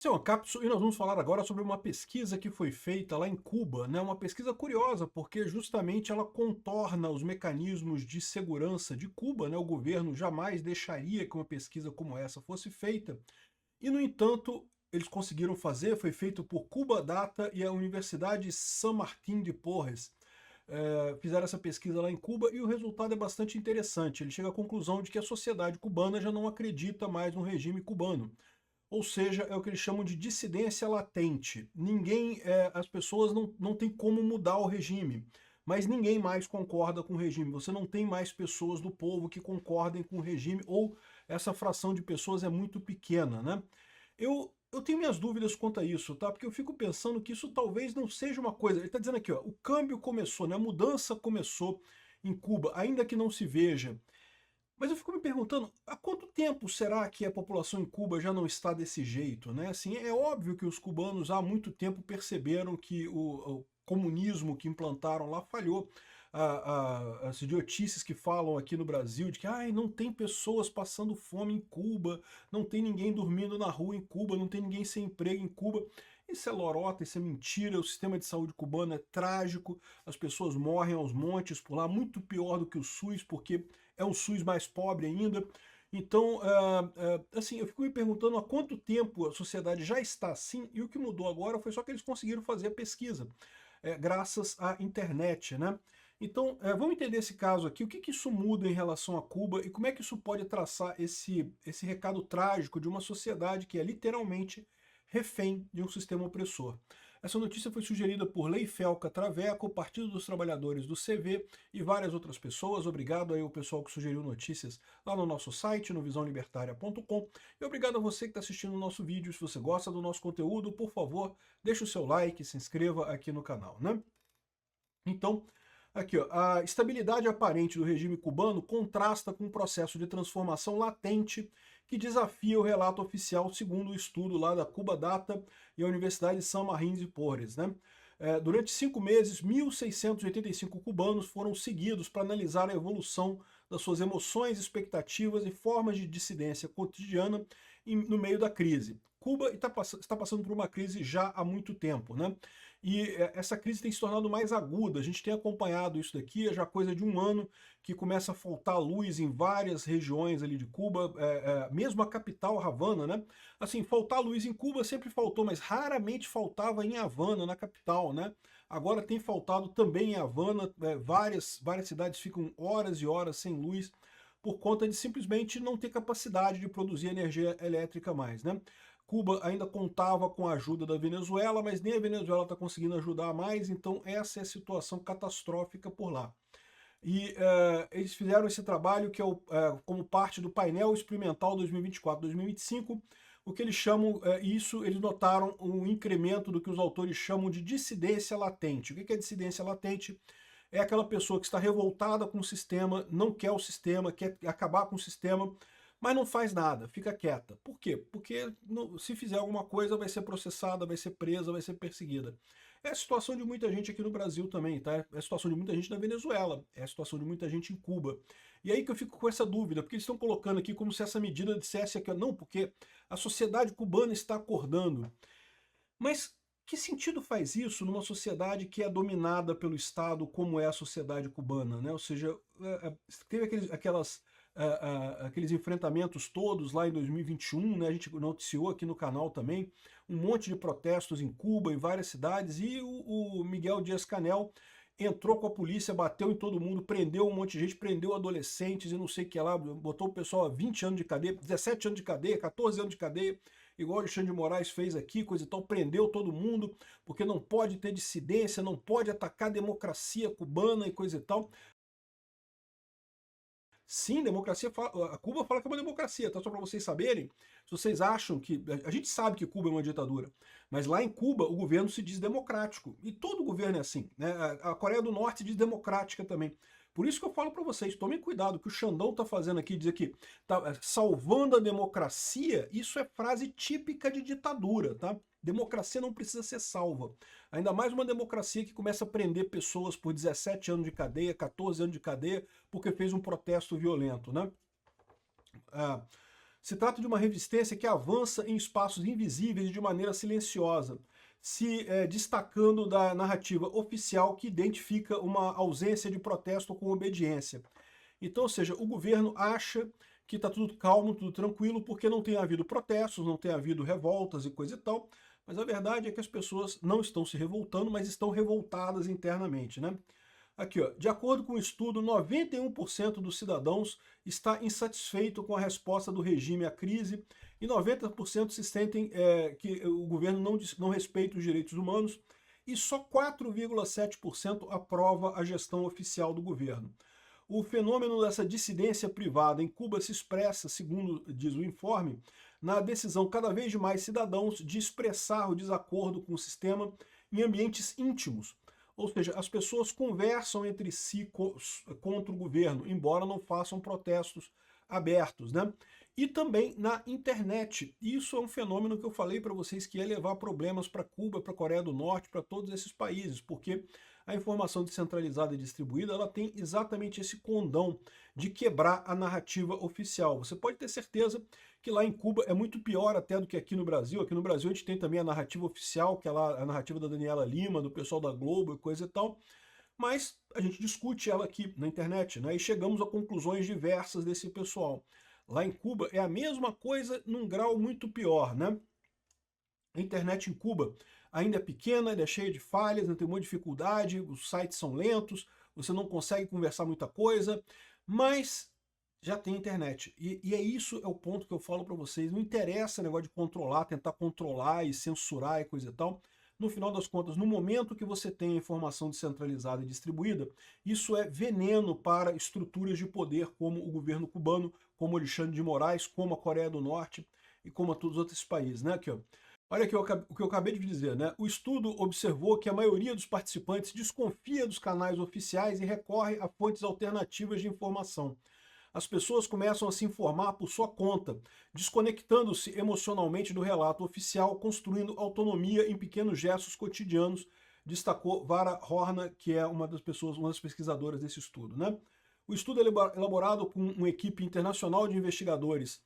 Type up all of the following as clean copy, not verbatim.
Esse é uma cápsula e nós vamos falar agora sobre uma pesquisa que foi feita lá em Cuba, né? Uma pesquisa curiosa, porque justamente ela contorna os mecanismos de segurança de Cuba, né? O governo jamais deixaria que uma pesquisa como essa fosse feita, e no entanto eles conseguiram fazer. Foi feito por Cuba Data e a Universidade San Martín de Porres. Fizeram essa pesquisa lá em Cuba e o resultado é bastante interessante. Ele chega à conclusão de que a sociedade cubana já não acredita mais no regime cubano. Ou seja, é o que eles chamam de dissidência latente. As pessoas não têm como mudar o regime, mas ninguém mais concorda com o regime. Você não tem mais pessoas do povo que concordem com o regime, ou essa fração de pessoas é muito pequena, né? Eu tenho minhas dúvidas quanto a isso, tá? Porque eu fico pensando que isso talvez não seja uma coisa. Ele está dizendo aqui, ó, o câmbio começou, né? A mudança começou em Cuba, ainda que não se veja. Mas eu fico me perguntando, há quanto tempo será que a população em Cuba já não está desse jeito, né? Assim, é óbvio que os cubanos há muito tempo perceberam que o comunismo que implantaram lá falhou. As idiotices que falam aqui no Brasil de que ai, não tem pessoas passando fome em Cuba, não tem ninguém dormindo na rua em Cuba, não tem ninguém sem emprego em Cuba. Isso é lorota, isso é mentira. O sistema de saúde cubano é trágico, as pessoas morrem aos montes por lá, muito pior do que o SUS, porque é um SUS mais pobre ainda. Então, assim, eu fico me perguntando há quanto tempo a sociedade já está assim, e o que mudou agora foi só que eles conseguiram fazer a pesquisa, graças à internet, né? Então, vamos entender esse caso aqui, o que que isso muda em relação a Cuba e como é que isso pode traçar esse recado trágico de uma sociedade que é literalmente refém de um sistema opressor. Essa notícia foi sugerida por Leifelca Traveco, Partido dos Trabalhadores do CV e várias outras pessoas. Obrigado aí ao pessoal que sugeriu notícias lá no nosso site, no visãolibertaria.com. E obrigado a você que está assistindo o nosso vídeo. Se você gosta do nosso conteúdo, por favor, deixe o seu like, se inscreva aqui no canal, né? Então, aqui, ó, a estabilidade aparente do regime cubano contrasta com um processo de transformação latente que desafia o relato oficial, segundo o estudo lá da Cuba Data e a Universidade de San Martín de Porres, né? Durante 5 meses, 1.685 cubanos foram seguidos para analisar a evolução das suas emoções, expectativas e formas de dissidência cotidiana no meio da crise. Cuba está passando por uma crise já há muito tempo, né? E essa crise tem se tornado mais aguda. A gente tem acompanhado isso daqui, é já coisa de um ano que começa a faltar luz em várias regiões ali de Cuba, mesmo a capital, Havana, né? Assim, faltar luz em Cuba sempre faltou, mas raramente faltava em Havana, na capital, né? Agora tem faltado também em Havana, várias cidades ficam horas e horas sem luz por conta de simplesmente não ter capacidade de produzir energia elétrica mais, né? Cuba ainda contava com a ajuda da Venezuela, mas nem a Venezuela está conseguindo ajudar mais, então essa é a situação catastrófica por lá. E eles fizeram esse trabalho que é como parte do painel experimental 2024-2025, o que eles chamam, eles notaram um incremento do que os autores chamam de dissidência latente. O que é dissidência latente? É aquela pessoa que está revoltada com o sistema, não quer o sistema, quer acabar com o sistema, mas não faz nada, fica quieta. Por quê? Porque se fizer alguma coisa vai ser processada, vai ser presa, vai ser perseguida. É a situação de muita gente aqui no Brasil também, tá? É a situação de muita gente na Venezuela, é a situação de muita gente em Cuba. E aí que eu fico com essa dúvida, porque eles estão colocando aqui como se essa medida dissesse aqui, não, porque a sociedade cubana está acordando. Mas que sentido faz isso numa sociedade que é dominada pelo Estado, como é a sociedade cubana, né? Ou seja, teve aqueles enfrentamentos todos lá em 2021, né? A gente noticiou aqui no canal também, um monte de protestos em Cuba, em várias cidades, e o Miguel Dias-Canel entrou com a polícia, bateu em todo mundo, prendeu um monte de gente, prendeu adolescentes e não sei o que lá, botou o pessoal a 20 anos de cadeia, 17 anos de cadeia, 14 anos de cadeia, igual o Alexandre de Moraes fez aqui, coisa e tal, prendeu todo mundo, porque não pode ter dissidência, não pode atacar a democracia cubana e coisa e tal. Sim, democracia, a Cuba fala que é uma democracia, tá? Só para vocês saberem, se vocês acham que... A gente sabe que Cuba é uma ditadura, mas lá em Cuba o governo se diz democrático, e todo governo é assim, né? A Coreia do Norte diz democrática também. Por isso que eu falo para vocês, tomem cuidado, o que o Xandão tá fazendo aqui, dizer que tá salvando a democracia, isso é frase típica de ditadura, tá? Democracia não precisa ser salva. Ainda mais uma democracia que começa a prender pessoas por 17 anos de cadeia, 14 anos de cadeia, porque fez um protesto violento, né? Ah, Se trata de uma resistência que avança em espaços invisíveis de maneira silenciosa, se destacando da narrativa oficial que identifica uma ausência de protesto com obediência. Então, ou seja, o governo acha que está tudo calmo, tudo tranquilo, porque não tem havido protestos, não tem havido revoltas e coisa e tal, mas a verdade é que as pessoas não estão se revoltando, mas estão revoltadas internamente, né? Aqui, ó, de acordo com o estudo, 91% dos cidadãos está insatisfeito com a resposta do regime à crise e 90% se sentem que o governo não respeita os direitos humanos e só 4,7% aprova a gestão oficial do governo. O fenômeno dessa dissidência privada em Cuba se expressa, segundo diz o informe, na decisão cada vez de mais cidadãos de expressar o desacordo com o sistema em ambientes íntimos. Ou seja, as pessoas conversam entre si contra o governo, embora não façam protestos abertos, né? E também na internet. Isso é um fenômeno que eu falei para vocês que ia levar problemas para Cuba, para a Coreia do Norte, para todos esses países, porque a informação descentralizada e distribuída, ela tem exatamente esse condão de quebrar a narrativa oficial. Você pode ter certeza que lá em Cuba é muito pior até do que aqui no Brasil. Aqui no Brasil a gente tem também a narrativa oficial, que é lá a narrativa da Daniela Lima, do pessoal da Globo e coisa e tal, mas a gente discute ela aqui na internet, né? E chegamos a conclusões diversas desse pessoal. Lá em Cuba é a mesma coisa num grau muito pior, né? A internet em Cuba ainda é pequena, ela é cheia de falhas, tem muita dificuldade, os sites são lentos, você não consegue conversar muita coisa, mas já tem internet. E é isso, é o ponto que eu falo para vocês. Não interessa o negócio de controlar, tentar controlar e censurar e coisa e tal. No final das contas, no momento que você tem a informação descentralizada e distribuída, isso é veneno para estruturas de poder como o governo cubano, como Alexandre de Moraes, como a Coreia do Norte e como a todos os outros países, né? Aqui, ó. Olha aqui o que eu acabei de dizer, né? O estudo observou que a maioria dos participantes desconfia dos canais oficiais e recorre a fontes alternativas de informação. As pessoas começam a se informar por sua conta, desconectando-se emocionalmente do relato oficial, construindo autonomia em pequenos gestos cotidianos, destacou Vara Horna, que é uma das pesquisadoras desse estudo, né? O estudo é elaborado por uma equipe internacional de investigadores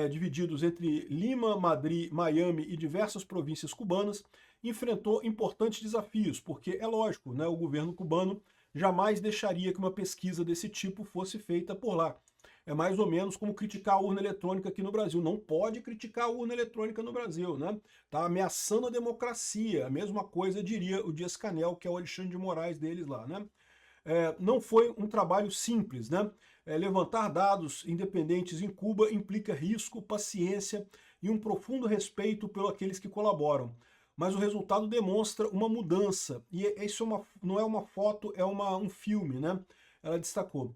divididos entre Lima, Madrid, Miami e diversas províncias cubanas, enfrentou importantes desafios, porque é lógico, né, o governo cubano jamais deixaria que uma pesquisa desse tipo fosse feita por lá. É mais ou menos como criticar a urna eletrônica aqui no Brasil. Não pode criticar a urna eletrônica no Brasil, né? Tá ameaçando a democracia. A mesma coisa diria o Dias-Canel, que é o Alexandre de Moraes deles lá, né? Não foi um trabalho simples, né? Levantar dados independentes em Cuba implica risco, paciência e um profundo respeito pelos aqueles que colaboram. Mas o resultado demonstra uma mudança. E isso não é uma foto, é um filme, né? Ela destacou.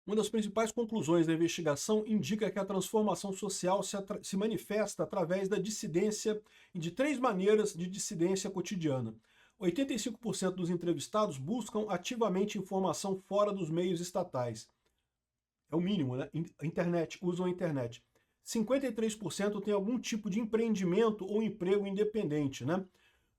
Uma das principais conclusões da investigação indica que a transformação social se manifesta através da dissidência e de 3 maneiras de dissidência cotidiana. 85% dos entrevistados buscam ativamente informação fora dos meios estatais. É o mínimo, né? Internet, usam a internet. 53% têm algum tipo de empreendimento ou emprego independente, né?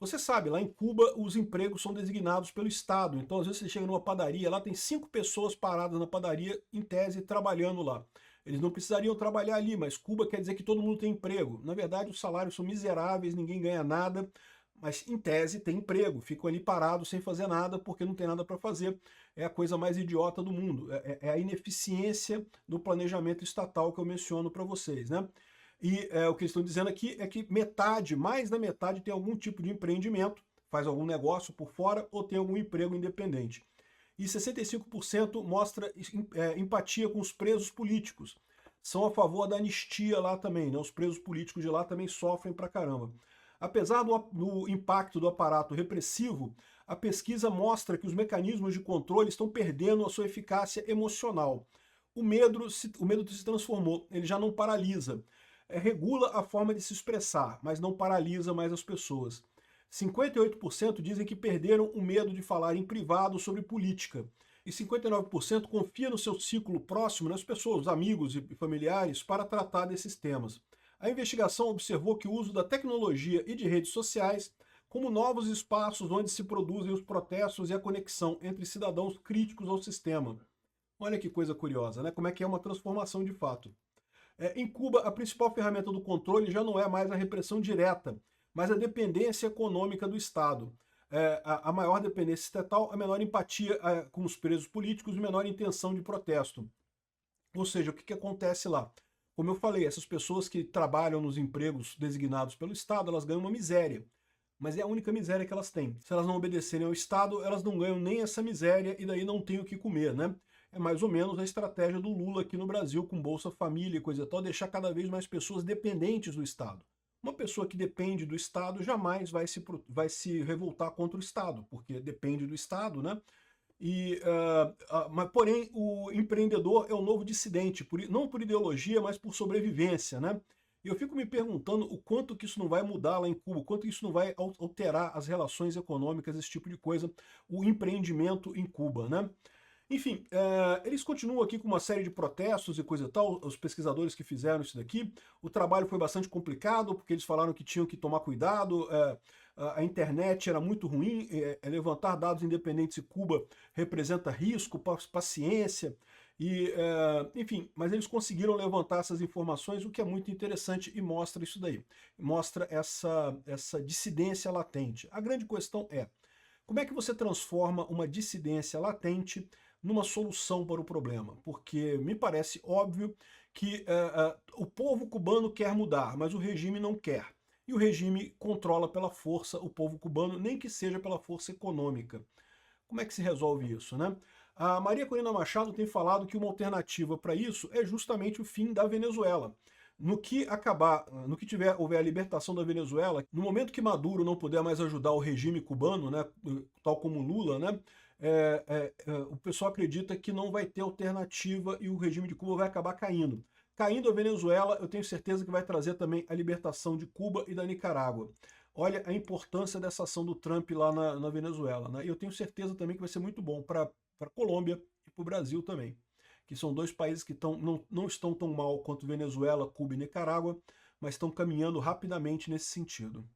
Você sabe, lá em Cuba os empregos são designados pelo Estado, então às vezes você chega numa padaria, lá tem 5 pessoas paradas na padaria, em tese, trabalhando lá. Eles não precisariam trabalhar ali, mas Cuba quer dizer que todo mundo tem emprego. Na verdade, os salários são miseráveis, ninguém ganha nada, mas em tese tem emprego, ficam ali parados sem fazer nada porque não tem nada para fazer. É a coisa mais idiota do mundo, é a ineficiência do planejamento estatal que eu menciono para vocês, né? E o que eles estão dizendo aqui é que metade, mais da metade, tem algum tipo de empreendimento, faz algum negócio por fora ou tem algum emprego independente. E 65% mostra empatia com os presos políticos. São a favor da anistia lá também, né? Os presos políticos de lá também sofrem pra caramba. Apesar do impacto do aparato repressivo, a pesquisa mostra que os mecanismos de controle estão perdendo a sua eficácia emocional. O medo se transformou, ele já não paralisa. Regula a forma de se expressar, mas não paralisa mais as pessoas. 58% dizem que perderam o medo de falar em privado sobre política. E 59% confia no seu ciclo próximo, nas pessoas, os amigos e familiares, para tratar desses temas. A investigação observou que o uso da tecnologia e de redes sociais como novos espaços onde se produzem os protestos e a conexão entre cidadãos críticos ao sistema. Olha que coisa curiosa, né? Como é que é uma transformação de fato. Em Cuba, a principal ferramenta do controle já não é mais a repressão direta, mas a dependência econômica do Estado. A maior dependência estatal, a menor empatia com os presos políticos e menor intenção de protesto. Ou seja, o que acontece lá? Como eu falei, essas pessoas que trabalham nos empregos designados pelo Estado, elas ganham uma miséria. Mas é a única miséria que elas têm. Se elas não obedecerem ao Estado, elas não ganham nem essa miséria e daí não têm o que comer, né? É mais ou menos a estratégia do Lula aqui no Brasil com Bolsa Família e coisa e tal, deixar cada vez mais pessoas dependentes do Estado. Uma pessoa que depende do Estado jamais vai se revoltar contra o Estado, porque depende do Estado, né? Mas, porém, o empreendedor é o novo dissidente, não por ideologia, mas por sobrevivência, né? E eu fico me perguntando o quanto que isso não vai mudar lá em Cuba, o quanto isso não vai alterar as relações econômicas, esse tipo de coisa, o empreendimento em Cuba, né? Enfim, eles continuam aqui com uma série de protestos e coisa e tal, os pesquisadores que fizeram isso daqui. O trabalho foi bastante complicado, porque eles falaram que tinham que tomar cuidado, a internet era muito ruim, levantar dados independentes em Cuba representa risco, paciência, enfim, mas eles conseguiram levantar essas informações, o que é muito interessante e mostra isso daí. Mostra essa dissidência latente. A grande questão é, como é que você transforma uma dissidência latente numa solução para o problema? Porque me parece óbvio que o povo cubano quer mudar, mas o regime não quer. E o regime controla pela força o povo cubano, nem que seja pela força econômica. Como é que se resolve isso, né? A Maria Corina Machado tem falado que uma alternativa para isso é justamente o fim da Venezuela. Houver a libertação da Venezuela, no momento que Maduro não puder mais ajudar o regime cubano, né, tal como Lula, né, o pessoal acredita que não vai ter alternativa e o regime de Cuba vai acabar caindo. Caindo a Venezuela, eu tenho certeza que vai trazer também a libertação de Cuba e da Nicarágua. Olha a importância dessa ação do Trump lá na Venezuela, né? E eu tenho certeza também que vai ser muito bom para a Colômbia e para o Brasil também, que são dois países que não estão tão mal quanto Venezuela, Cuba e Nicarágua, mas estão caminhando rapidamente nesse sentido.